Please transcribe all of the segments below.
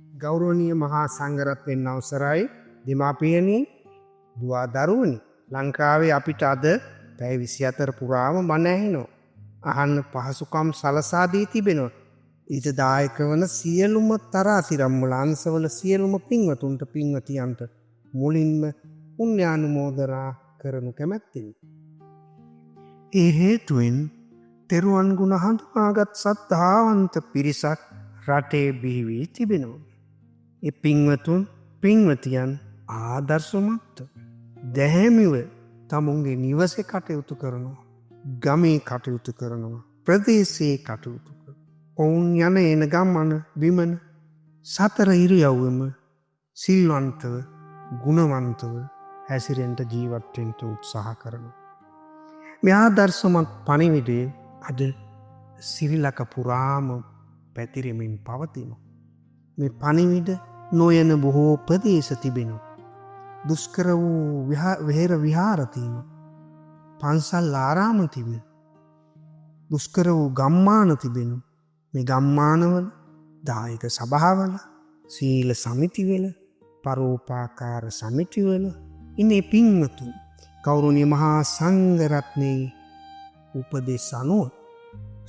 ගෞරවනීය මහා සංඝරත්නයන් අවසරයි දෙමාපියනි දුවා දරුවනි ලංකාවේ අපිට අද පැය 24 පුරාම මන ඇහෙනවා. අහන්න පහසුකම් සලසා දී තිබෙනවා. ඊට දායක වන සියලුම තරාතිරම් වල අංශවල සියලුම පින්වතුන්ට පින්වතියන්ට මුලින්ම පුණ්‍යානුමෝදනා කරනු කැමැත්තෙමි. ඒ හේතුවෙන් තෙරුවන් ගුණ හඳුනාගත් සද්ධාවන්ත පිරිසක් රටේ බිහි වී තිබෙනවා. ඒ පින්වතුන් පින්වතියන් ආදර්ශමත් දැහැමිව තමුන්ගේ නිවසේ කටයුතු කරනවා. ගමේ කටයුතු කරනවා. ප්‍රදේශයේ කටයුතු කරනවා. ඔවුන් යන එන ගමන බිමන සතර ඉරියව්වෙම සිල්වන්තව ගුණවන්තව හැසිරෙන්න ජීවත් වෙන්න උත්සාහ කරනවා. මේ ආදර්ශමත් පණිවිඩය අද ශ්‍රී ලංකා පුරාම පැතිරෙමින් පවතිනවා. මේ පණිවිඩ නොයන බොහෝ ප්‍රදේශ තිබෙනවා. දුෂ්කර වූ විහෙර විහාර තියෙනවා. පන්සල් ආරාම තිබෙනවා. දුෂ්කර වූ ගම්මාන තිබෙනවා. මේ ගම්මානවල දායක සභාවල සීල සමිතිවල පරෝපකාර සමිතිවල ඉන්නේ පින්වතුන් ගෞරවනීය මහා සංඝරත්නයේ උපදේශ අනුව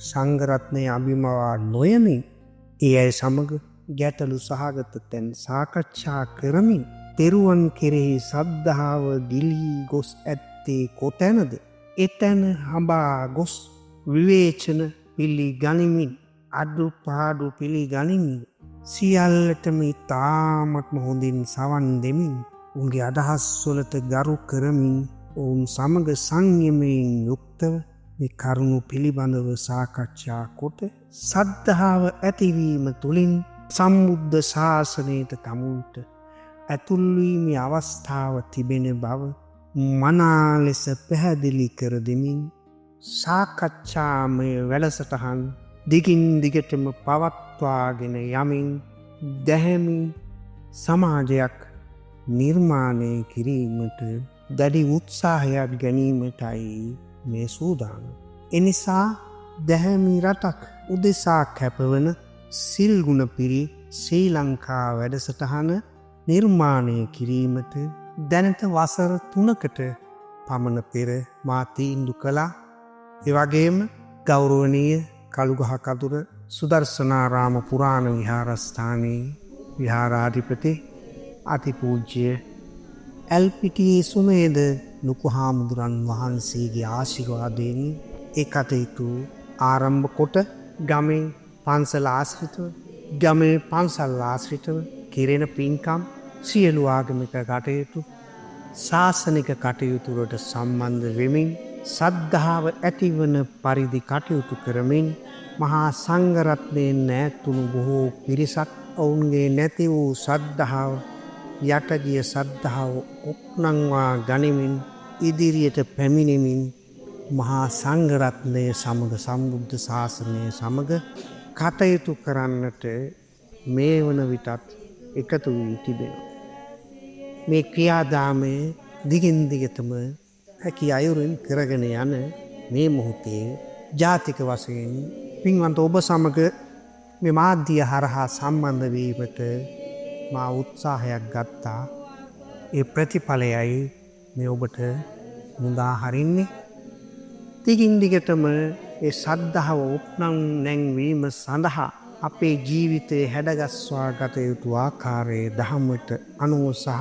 සංඝරත්නයේ අභිමවා නොයමින් ඒ අය සමග ගැටලු සහගත තැන් සාකච්ඡා කරමින් තෙරුවන් කෙරෙහි සද්ධාව දිලී ගොස් ඇත්තේ කොතැනද? එතැන හඹා ගොස් විවේචන පිළිගනිමින් අඩුපාඩු පිළිගනිමින් සියල්ලටම ඉතාමත්ම හොඳින් සවන් දෙමින් උන්ගේ අදහස් වලට ගරු කරමින් ඔවුන් සමග සංයමයෙන් යුක්තව මේ කරුණු පිළිබඳව සාකච්ඡා කොට සද්ධාව ඇතිවීම තුළින් සම්බුද්ධ ශාසනයට තමුන්ට ඇතුල්වීමේ අවස්ථාව තිබෙන බව මනා ලෙස පැහැදිලි කර දෙමින් සාකච්ඡාමය වැඩසටහන් දිගින් දිගටම පවත්වාගෙන යමින් දැහැමි සමාජයක් නිර්මාණය කිරීමට දැඩි උත්සාහයක් ගැනීමටයි මේ සූදානම්. එනිසා දැහැමි රටක් උදෙසා කැපවන සිල්ගුණ පිරි ශ්‍රී ලංකා වැඩසටහන නිර්මාණය කිරීමට දැනට වසර 3කට පමණ පෙර මා තීන්දුව කළා. ඒ වගේම ගෞරවනීය කළුගහ කතුර සුදර්ශනාරාම පුරාණ විහාරස්ථානයේ විහාරාධිපති අතිපූජ්‍ය එල්පිටියේ සුමේද ලොකු හාමුදුරන් වහන්සේගේ ආශිර්වාදයෙන් ඒ කටයුතු ආරම්භ කොට ගමේ පන්සල ආශ්‍රිතව ගමේ පන්සල් ආශ්‍රිතව කෙරෙන පින්කම් සියලු ආගමික කටයුතු ශාසනික කටයුතු වලට සම්බන්ධ වෙමින් සද්ධාව ඇතිවන පරිදි කටයුතු කරමින් මහා සංඝරත්නයෙන් ඈත්තුණු බොහෝ පිරිසක් ඔවුන්ගේ නැති වූ සද්ධාව යටගිය සද්ධාව උපනංවා ගනිමින් ඉදිරියට පැමිණෙමින් මහා සංඝරත්නය සමග සම්බුද්ධ ශාසනය සමග කටයුතු කරන්නට මේ වන විටත් එකතු වී තිබෙනවා. මේ ක්‍රියාදාමය දිගින් දිගටම හැකි අයුරින් කරගෙන යන මේ මොහොතේ ජාතික වශයෙන් පින්වන්ත ඔබ සමග මේ මාධ්‍ය හරහා සම්බන්ධ වීමට මා උත්සාහයක් ගත්තා. ඒ ප්‍රතිඵලයයි මේ ඔබට මුදා හරින්නේ. දිගින් දිගටම ඒ සද්ධාව උපනම් නැංවීම සඳහා අපේ ජීවිතයේ හැඩගස්වා ගත යුතු ආකාරයේ දහමට අනුව සහ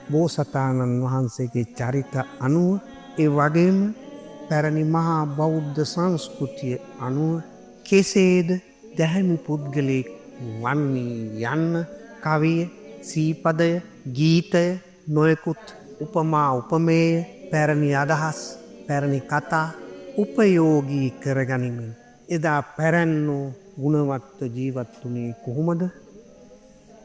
බෝසතාණන් වහන්සේගේ චරිත අනුව ඒ වගේම පැරණි මහා බෞද්ධ සංස්කෘතිය අනුව කෙසේද දැහැමි පුද්ගලයෙක් වන්නේ යන්න කවිය සීපදය ගීතය නොයෙකුත් උපමා උපමේය පැරණි අදහස් පැරණි කතා උපයෝගී කරගනිමින් එදා පැරැන්නෝ ගුණවත්ව ජීවත් වුණේ කොහොමද?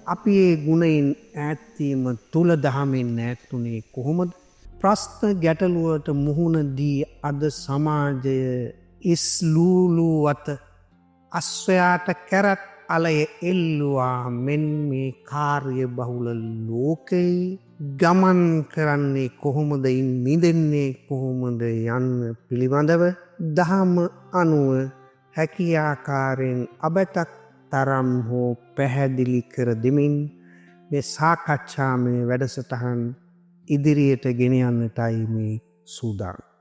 අපි ඒ ගුණයෙන් ඈත්වීම තුල දහමෙන් ඈත් වුණේ කොහොමද? ප්‍රශ්න ගැටලුවට මුහුණ දී අද සමාජය ඉස්ලූලුවත අස්වැයාට කැරත් අලය එල්ලුවා මෙන් මේ කාර්ය බහුල ලෝකයේ ගමන් කරන්නේ කොහොමද මිදෙන්නේ කොහොමද යන්න පිළිබඳව දහම අනුව හැකියාකාරයෙන් අබටක් තරම් හෝ පැහැදිලි කර දෙමින් මේ සාකච්ඡාමය වැඩසටහන් ඉදිරියට ගෙන යන්නටයි මේ සූදානම්.